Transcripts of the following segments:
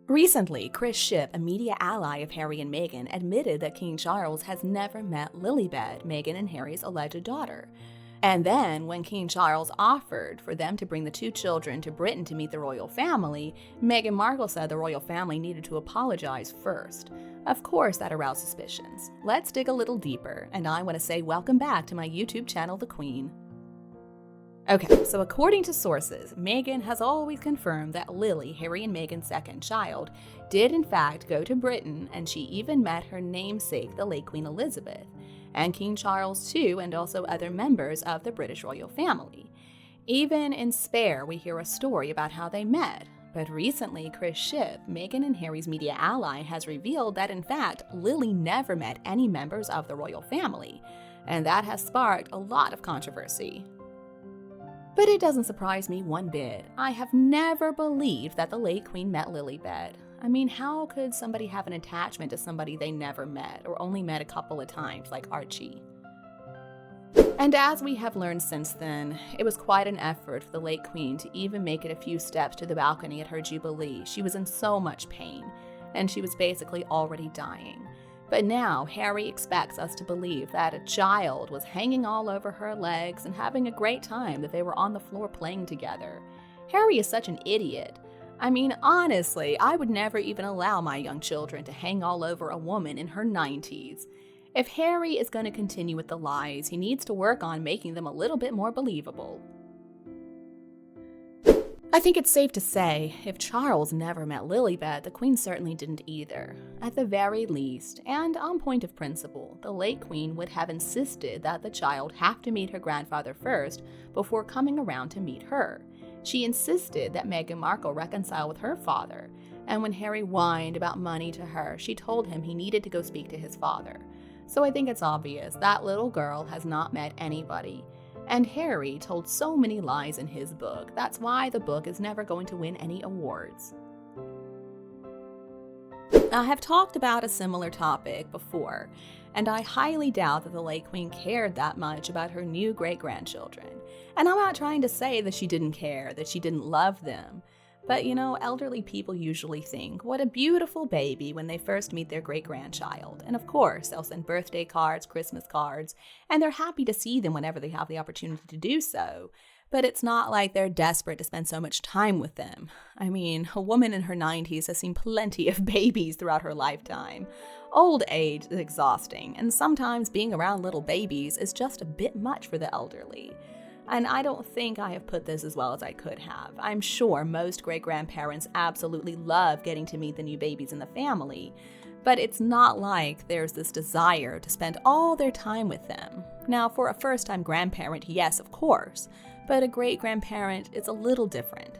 Recently, Chris Shipp, a media ally of Harry and Meghan, admitted that King Charles has never met Lilibet, Meghan and Harry's alleged daughter. And then, when King Charles offered for them to bring the two children to Britain to meet the royal family, Meghan Markle said the royal family needed to apologize first. Of course, that aroused suspicions. Let's dig a little deeper, and I want to say welcome back to my YouTube channel, The Queen. Okay, so according to sources, Meghan has always confirmed that Lily, Harry and Meghan's second child, did in fact go to Britain, and she even met her namesake, the late Queen Elizabeth, and King Charles too, and also other members of the British royal family. Even in Spare, we hear a story about how they met. But recently, Chris Shipp, Meghan and Harry's media ally, has revealed that in fact, Lily never met any members of the royal family, and that has sparked a lot of controversy. But it doesn't surprise me one bit. I have never believed that the late Queen met Lilibet. I mean, how could somebody have an attachment to somebody they never met, or only met a couple of times, like Archie? And as we have learned since then, it was quite an effort for the late Queen to even make it a few steps to the balcony at her Jubilee. She was in so much pain, and she was basically already dying. But now, Harry expects us to believe that a child was hanging all over her legs and having a great time, that they were on the floor playing together. Harry is such an idiot. I mean, honestly, I would never even allow my young children to hang all over a woman in her 90s. If Harry is going to continue with the lies, he needs to work on making them a little bit more believable. I think it's safe to say, if Charles never met Lilibet, the Queen certainly didn't either. At the very least, and on point of principle, the late Queen would have insisted that the child have to meet her grandfather first before coming around to meet her. She insisted that Meghan Markle reconcile with her father, and when Harry whined about money to her, she told him he needed to go speak to his father. So I think it's obvious that little girl has not met anybody. And Harry told so many lies in his book. That's why the book is never going to win any awards. I have talked about a similar topic before, and I highly doubt that the late Queen cared that much about her new great-grandchildren. And I'm not trying to say that she didn't care, that she didn't love them. But you know, elderly people usually think, what a beautiful baby when they first meet their great-grandchild. And of course, they'll send birthday cards, Christmas cards, and they're happy to see them whenever they have the opportunity to do so. But it's not like they're desperate to spend so much time with them. I mean, a woman in her 90s has seen plenty of babies throughout her lifetime. Old age is exhausting, and sometimes being around little babies is just a bit much for the elderly. And I don't think I have put this as well as I could have. I'm sure most great-grandparents absolutely love getting to meet the new babies in the family, but it's not like there's this desire to spend all their time with them. Now, for a first-time grandparent, yes, of course, but a great-grandparent is a little different.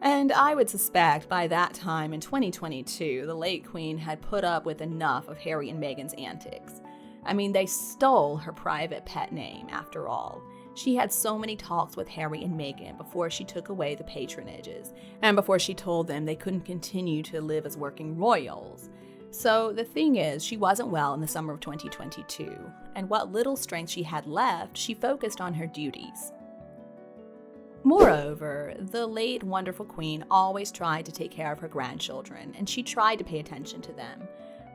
And I would suspect by that time in 2022, the late Queen had put up with enough of Harry and Meghan's antics. I mean, they stole her private pet name, after all. She had so many talks with Harry and Meghan before she took away the patronages, and before she told them they couldn't continue to live as working royals. So the thing is, she wasn't well in the summer of 2022, and what little strength she had left, she focused on her duties. Moreover, the late wonderful Queen always tried to take care of her grandchildren, and she tried to pay attention to them.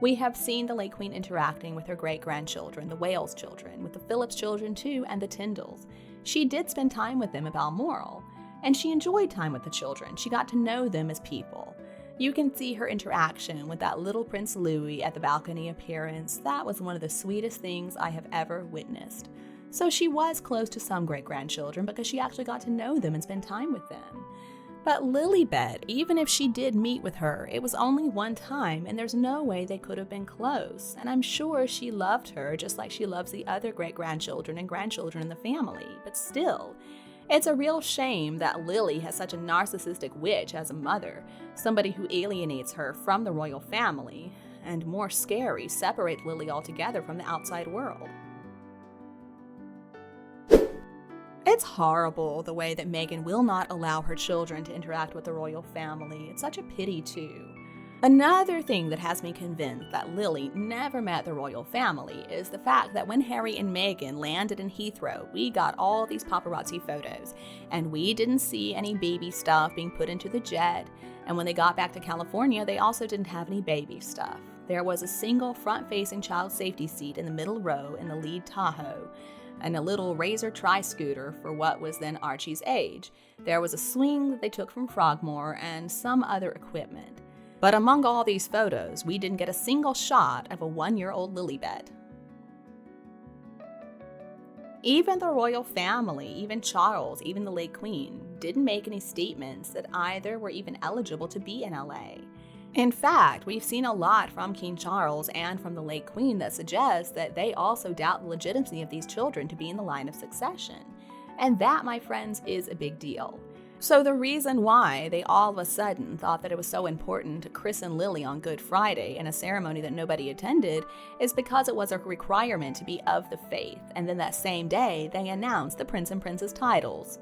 We have seen the late Queen interacting with her great-grandchildren, the Wales children, with the Phillips children too, and the Tyndalls. She did spend time with them at Balmoral, and she enjoyed time with the children. She got to know them as people. You can see her interaction with that little Prince Louis at the balcony appearance. That was one of the sweetest things I have ever witnessed. So she was close to some great-grandchildren because she actually got to know them and spend time with them. But Lilibet, even if she did meet with her, it was only one time, and there's no way they could have been close. And I'm sure she loved her just like she loves the other great-grandchildren and grandchildren in the family. But still, it's a real shame that Lily has such a narcissistic witch as a mother, somebody who alienates her from the royal family, and more scary, separates Lily altogether from the outside world. It's horrible the way that Meghan will not allow her children to interact with the royal family. It's such a pity, too. Another thing that has me convinced that Lily never met the royal family is the fact that when Harry and Meghan landed in Heathrow, we got all these paparazzi photos, and we didn't see any baby stuff being put into the jet, and when they got back to California, they also didn't have any baby stuff. There was a single front-facing child safety seat in the middle row in the lead Tahoe, and a little Razor tri-scooter for what was then Archie's age. There was a swing that they took from Frogmore and some other equipment. But among all these photos, we didn't get a single shot of a 1-year-old Lilibet. Even the royal family, even Charles, even the late Queen, didn't make any statements that either were even eligible to be in LA. In fact, we've seen a lot from King Charles and from the late Queen that suggests that they also doubt the legitimacy of these children to be in the line of succession. And that, my friends, is a big deal. So the reason why they all of a sudden thought that it was so important to christen Lily on Good Friday in a ceremony that nobody attended is because it was a requirement to be of the faith, and then that same day they announced the Prince and Princess titles.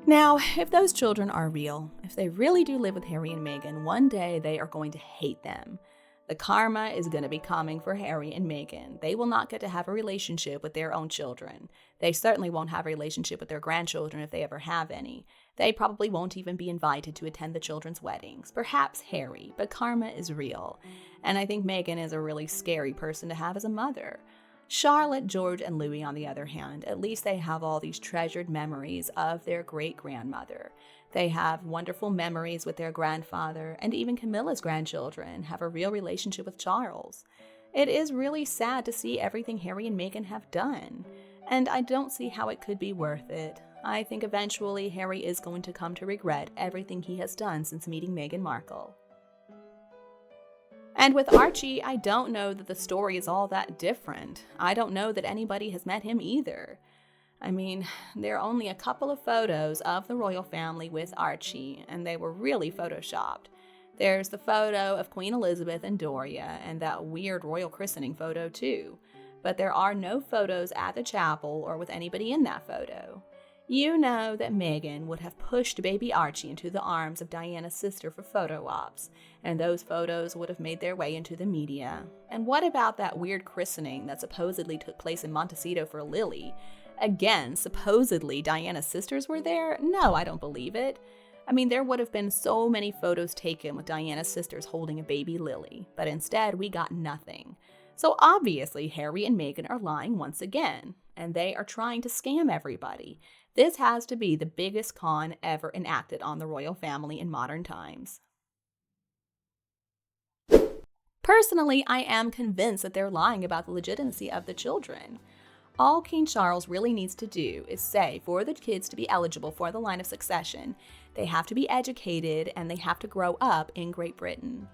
Now, if those children are real, if they really do live with Harry and Meghan, one day they are going to hate them. The karma is going to be coming for Harry and Meghan. They will not get to have a relationship with their own children. They certainly won't have a relationship with their grandchildren if they ever have any. They probably won't even be invited to attend the children's weddings. Perhaps Harry, but karma is real. And I think Meghan is a really scary person to have as a mother. Charlotte, George, and Louis, on the other hand, at least they have all these treasured memories of their great-grandmother. They have wonderful memories with their grandfather, and even Camilla's grandchildren have a real relationship with Charles. It is really sad to see everything Harry and Meghan have done, and I don't see how it could be worth it. I think eventually Harry is going to come to regret everything he has done since meeting Meghan Markle. And with Archie, I don't know that the story is all that different. I don't know that anybody has met him either. I mean, there are only a couple of photos of the royal family with Archie, and they were really photoshopped. There's the photo of Queen Elizabeth and Doria, and that weird royal christening photo too. But there are no photos at the chapel or with anybody in that photo. You know that Meghan would have pushed baby Archie into the arms of Diana's sister for photo ops, and those photos would have made their way into the media. And what about that weird christening that supposedly took place in Montecito for Lily? Again, supposedly Diana's sisters were there? No, I don't believe it. I mean, there would have been so many photos taken with Diana's sisters holding a baby Lily, but instead we got nothing. So obviously Harry and Meghan are lying once again, and they are trying to scam everybody. This has to be the biggest con ever enacted on the royal family in modern times. Personally, I am convinced that they're lying about the legitimacy of the children. All King Charles really needs to do is say for the kids to be eligible for the line of succession, they have to be educated and they have to grow up in Great Britain.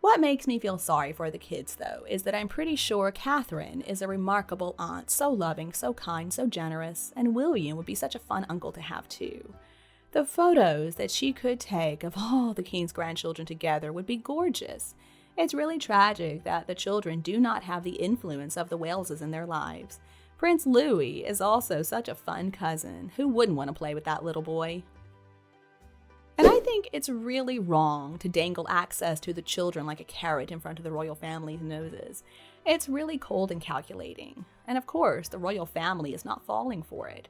What makes me feel sorry for the kids, though, is that I'm pretty sure Catherine is a remarkable aunt, so loving, so kind, so generous, and William would be such a fun uncle to have too. The photos that she could take of all the King's grandchildren together would be gorgeous. It's really tragic that the children do not have the influence of the Waleses in their lives. Prince Louis is also such a fun cousin. Who wouldn't want to play with that little boy? And I think it's really wrong to dangle access to the children like a carrot in front of the royal family's noses. It's really cold and calculating. And of course, the royal family is not falling for it.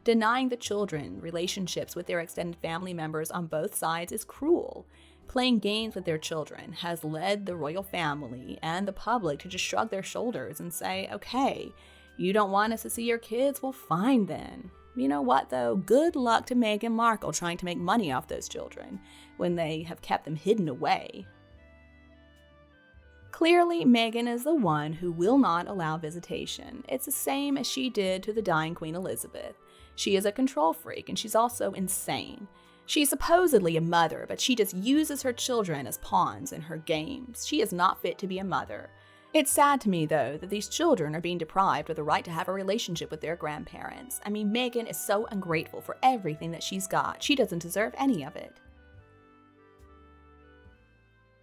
Denying the children relationships with their extended family members on both sides is cruel. Playing games with their children has led the royal family and the public to just shrug their shoulders and say, okay, you don't want us to see your kids? Well, fine then. You know what, though? Good luck to Meghan Markle trying to make money off those children when they have kept them hidden away. Clearly, Meghan is the one who will not allow visitation. It's the same as she did to the dying Queen Elizabeth. She is a control freak, and she's also insane. She's supposedly a mother, but she just uses her children as pawns in her games. She is not fit to be a mother. It's sad to me, though, that these children are being deprived of the right to have a relationship with their grandparents. I mean, Meghan is so ungrateful for everything that she's got. She doesn't deserve any of it.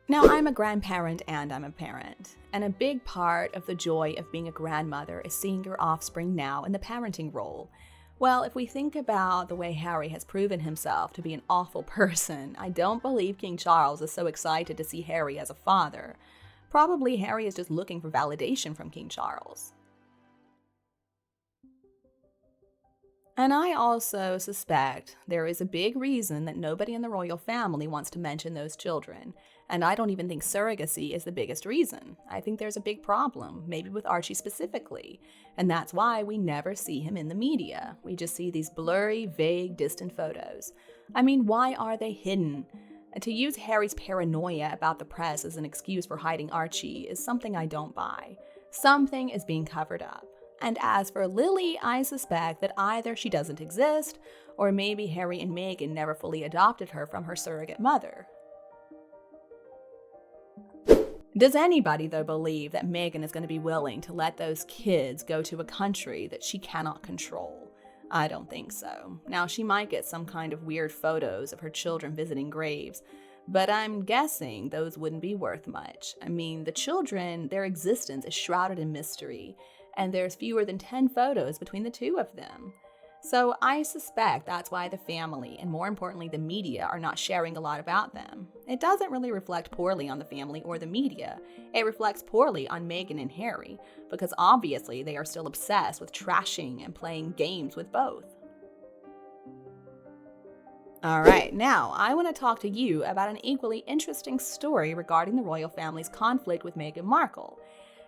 Now, I'm a grandparent and I'm a parent, and a big part of the joy of being a grandmother is seeing your offspring now in the parenting role. Well, if we think about the way Harry has proven himself to be an awful person, I don't believe King Charles is so excited to see Harry as a father. Probably Harry is just looking for validation from King Charles. And I also suspect there is a big reason that nobody in the royal family wants to mention those children. And I don't even think surrogacy is the biggest reason. I think there's a big problem, maybe with Archie specifically. And that's why we never see him in the media. We just see these blurry, vague, distant photos. I mean, why are they hidden? And to use Harry's paranoia about the press as an excuse for hiding Archie is something I don't buy. Something is being covered up. And as for Lily, I suspect that either she doesn't exist, or maybe Harry and Meghan never fully adopted her from her surrogate mother. Does anybody, though, believe that Meghan is going to be willing to let those kids go to a country that she cannot control? I don't think so. Now, she might get some kind of weird photos of her children visiting graves, but I'm guessing those wouldn't be worth much. I mean, the children, their existence is shrouded in mystery, and there's fewer than 10 photos between the two of them. So I suspect that's why the family, and more importantly the media, are not sharing a lot about them. It doesn't really reflect poorly on the family or the media. It reflects poorly on Meghan and Harry, because obviously they are still obsessed with trashing and playing games with both. Alright, now I want to talk to you about an equally interesting story regarding the royal family's conflict with Meghan Markle.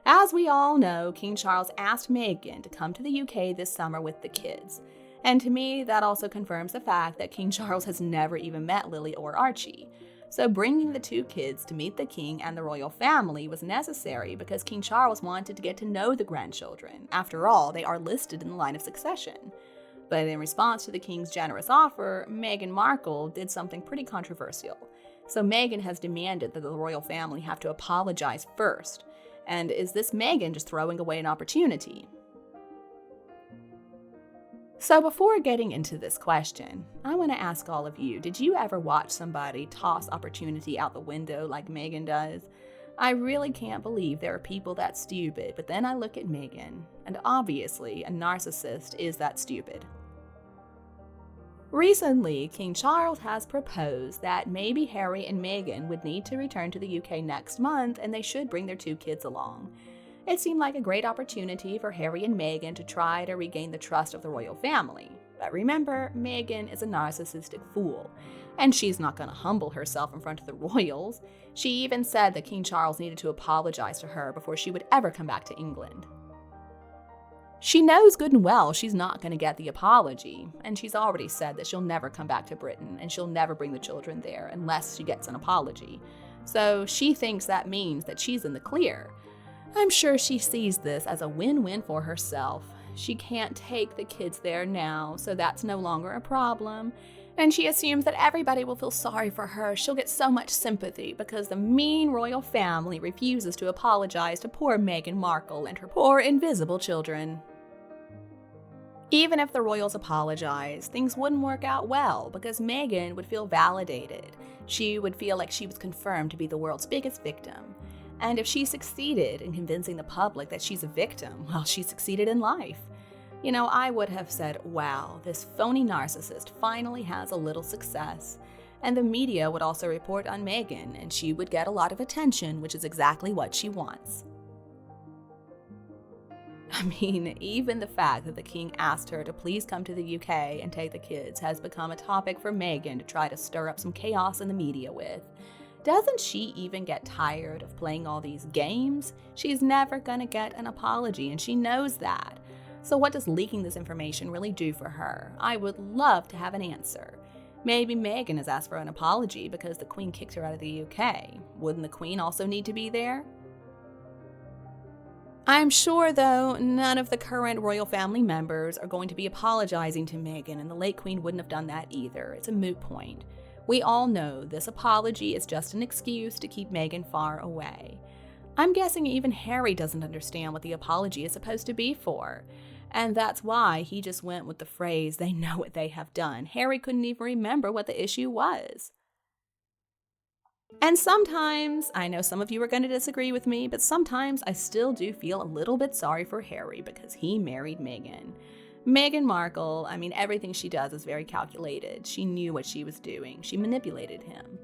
As we all know, King Charles asked Meghan to come to the UK this summer with the kids. And to me, that also confirms the fact that King Charles has never even met Lily or Archie. So bringing the two kids to meet the king and the royal family was necessary because King Charles wanted to get to know the grandchildren. After all, they are listed in the line of succession. But in response to the king's generous offer, Meghan Markle did something pretty controversial. So Meghan has demanded that the royal family have to apologize first. And is this Meghan just throwing away an opportunity? So before getting into this question, I want to ask all of you, did you ever watch somebody toss opportunity out the window like Meghan does? I really can't believe there are people that stupid, but then I look at Meghan, and obviously a narcissist is that stupid. Recently, King Charles has proposed that maybe Harry and Meghan would need to return to the UK next month and they should bring their two kids along. It seemed like a great opportunity for Harry and Meghan to try to regain the trust of the royal family. But remember, Meghan is a narcissistic fool, and she's not going to humble herself in front of the royals. She even said that King Charles needed to apologize to her before she would ever come back to England. She knows good and well she's not going to get the apology, and she's already said that she'll never come back to Britain and she'll never bring the children there unless she gets an apology. So she thinks that means that she's in the clear. I'm sure she sees this as a win-win for herself. She can't take the kids there now, so that's no longer a problem. And she assumes that everybody will feel sorry for her. She'll get so much sympathy because the mean royal family refuses to apologize to poor Meghan Markle and her poor invisible children. Even if the royals apologize, things wouldn't work out well because Meghan would feel validated. She would feel like she was confirmed to be the world's biggest victim. And if she succeeded in convincing the public that she's a victim, well, she succeeded in life. You know, I would have said, wow, this phony narcissist finally has a little success. And the media would also report on Meghan, and she would get a lot of attention, which is exactly what she wants. I mean, even the fact that the king asked her to please come to the UK and take the kids has become a topic for Meghan to try to stir up some chaos in the media with. Doesn't she even get tired of playing all these games? She's never gonna get an apology, and she knows that. So what does leaking this information really do for her? I would love to have an answer. Maybe Meghan has asked for an apology because the Queen kicked her out of the UK. Wouldn't the Queen also need to be there? I'm sure, though, none of the current royal family members are going to be apologizing to Meghan, and the late Queen wouldn't have done that either. It's a moot point. We all know this apology is just an excuse to keep Meghan far away. I'm guessing even Harry doesn't understand what the apology is supposed to be for. And that's why he just went with the phrase, they know what they have done. Harry couldn't even remember what the issue was. And sometimes, I know some of you are going to disagree with me, but sometimes I still do feel a little bit sorry for Harry because he married Meghan. Meghan Markle, everything she does is very calculated. She knew what she was doing. She manipulated him.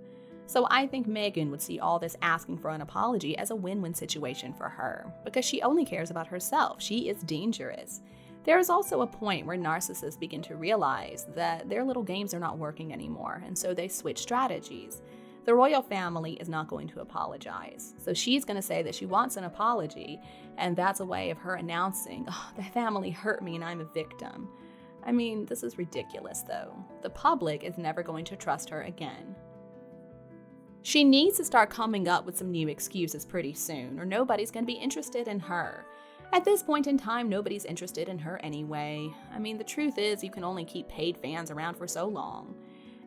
So I think Meghan would see all this asking for an apology as a win-win situation for her, because she only cares about herself. She is dangerous. There is also a point where narcissists begin to realize that their little games are not working anymore, and so they switch strategies. The royal family is not going to apologize. So she's going to say that she wants an apology, and that's a way of her announcing, oh, the family hurt me and I'm a victim. This is ridiculous though. The public is never going to trust her again. She needs to start coming up with some new excuses pretty soon, or nobody's going to be interested in her. At this point in time, nobody's interested in her anyway. The truth is you can only keep paid fans around for so long.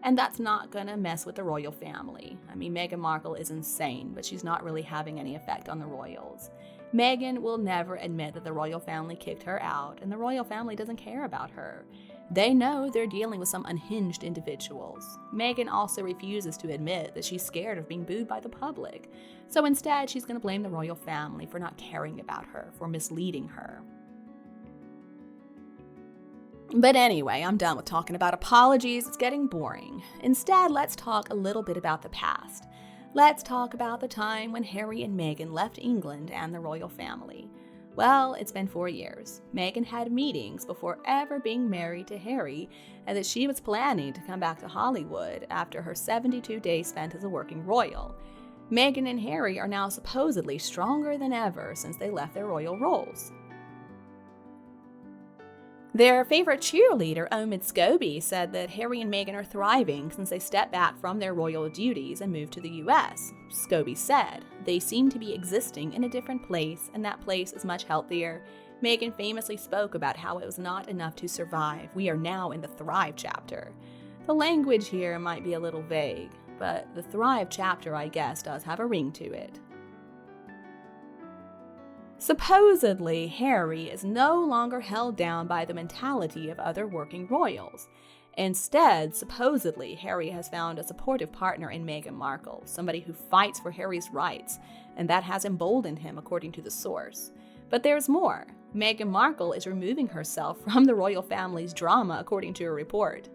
And that's not gonna mess with the royal family. Meghan Markle is insane, but she's not really having any effect on the royals. Meghan will never admit that the royal family kicked her out, and the royal family doesn't care about her. They know they're dealing with some unhinged individuals. Meghan also refuses to admit that she's scared of being booed by the public. So instead, she's gonna blame the royal family for not caring about her, for misleading her. But anyway, I'm done with talking about apologies. It's getting boring. Instead, let's talk a little bit about the past. Let's talk about the time when Harry and Meghan left England and the royal family. Well, it's been 4 years. Meghan had meetings before ever being married to Harry, and that she was planning to come back to Hollywood after her 72 days spent as a working royal. Meghan and Harry are now supposedly stronger than ever since they left their royal roles. Their favorite cheerleader, Omid Scobie, said that Harry and Meghan are thriving since they stepped back from their royal duties and moved to the US. Scobie said, "They seem to be existing in a different place, and that place is much healthier." Meghan famously spoke about how it was not enough to survive. We are now in the Thrive chapter. The language here might be a little vague, but the Thrive chapter, I guess, does have a ring to it. Supposedly, Harry is no longer held down by the mentality of other working royals. Instead, supposedly, Harry has found a supportive partner in Meghan Markle, somebody who fights for Harry's rights, and that has emboldened him, according to the source. But there's more. Meghan Markle is removing herself from the royal family's drama, according to a report.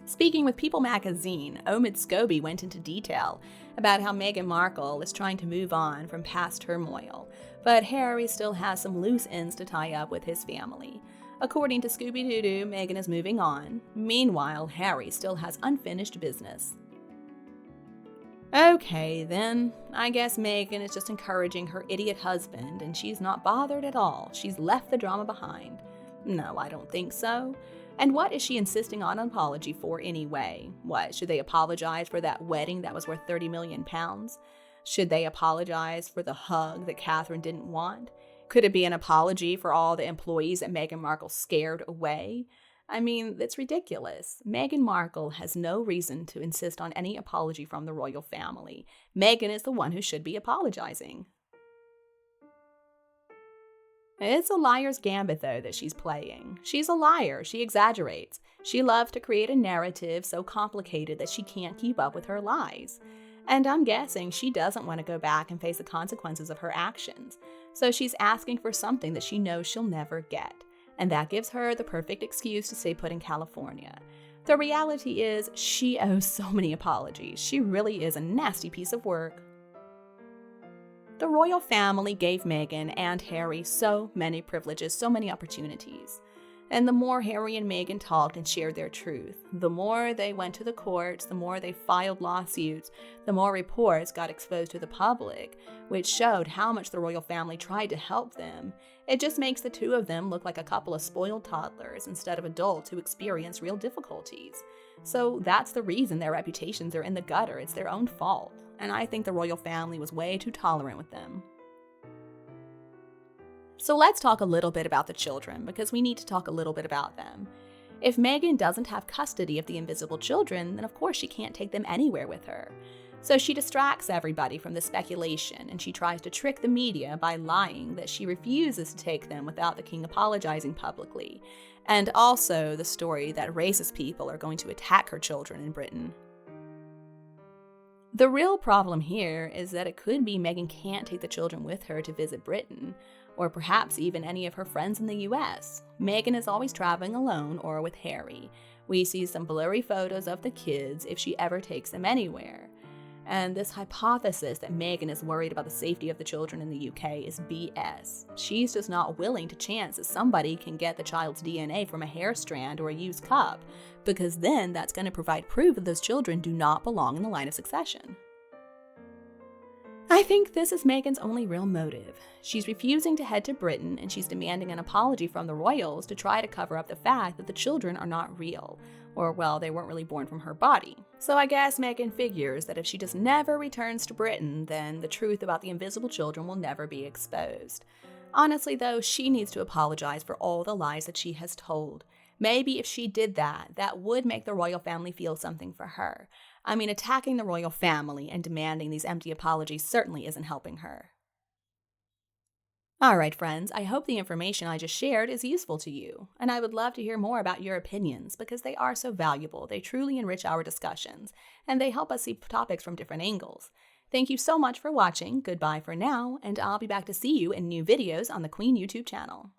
Speaking with People magazine, Omid Scobie went into detail about how Meghan Markle is trying to move on from past turmoil, but Harry still has some loose ends to tie up with his family. According to Scooby-Doo, Meghan is moving on. Meanwhile, Harry still has unfinished business. Okay, then, I guess Meghan is just encouraging her idiot husband, and she's not bothered at all. She's left the drama behind. No, I don't think so. And what is she insisting on an apology for anyway? What, should they apologize for that wedding that was worth 30 million pounds? Should they apologize for the hug that Catherine didn't want? Could it be an apology for all the employees that Meghan Markle scared away? It's ridiculous. Meghan Markle has no reason to insist on any apology from the royal family. Meghan is the one who should be apologizing. It's a liar's gambit, though, that she's playing. She's a liar. She exaggerates. She loves to create a narrative so complicated that she can't keep up with her lies. And I'm guessing she doesn't want to go back and face the consequences of her actions. So she's asking for something that she knows she'll never get. And that gives her the perfect excuse to stay put in California. The reality is, she owes so many apologies. She really is a nasty piece of work. The royal family gave Meghan and Harry so many privileges, so many opportunities. And the more Harry and Meghan talked and shared their truth, the more they went to the courts, the more they filed lawsuits, the more reports got exposed to the public, which showed how much the royal family tried to help them. It just makes the two of them look like a couple of spoiled toddlers instead of adults who experience real difficulties. So that's the reason their reputations are in the gutter. It's their own fault. And I think the royal family was way too tolerant with them. So let's talk a little bit about the children, because we need to talk a little bit about them. If Meghan doesn't have custody of the invisible children, then of course she can't take them anywhere with her. So she distracts everybody from the speculation, and she tries to trick the media by lying that she refuses to take them without the king apologizing publicly, and also the story that racist people are going to attack her children in Britain. The real problem here is that it could be Meghan can't take the children with her to visit Britain, or perhaps even any of her friends in the US. Meghan is always traveling alone or with Harry. We see some blurry photos of the kids if she ever takes them anywhere. And this hypothesis that Meghan is worried about the safety of the children in the UK is BS. She's just not willing to chance that somebody can get the child's DNA from a hair strand or a used cup, because then that's going to provide proof that those children do not belong in the line of succession. I think this is Meghan's only real motive. She's refusing to head to Britain, and she's demanding an apology from the royals to try to cover up the fact that the children are not real, or, well, they weren't really born from her body. So I guess Meghan figures that if she just never returns to Britain, then the truth about the invisible children will never be exposed. Honestly, though, she needs to apologize for all the lies that she has told. Maybe if she did that, that would make the royal family feel something for her. I mean, attacking the royal family and demanding these empty apologies certainly isn't helping her. Alright friends, I hope the information I just shared is useful to you, and I would love to hear more about your opinions because they are so valuable, they truly enrich our discussions, and they help us see topics from different angles. Thank you so much for watching, goodbye for now, and I'll be back to see you in new videos on the Queen YouTube channel.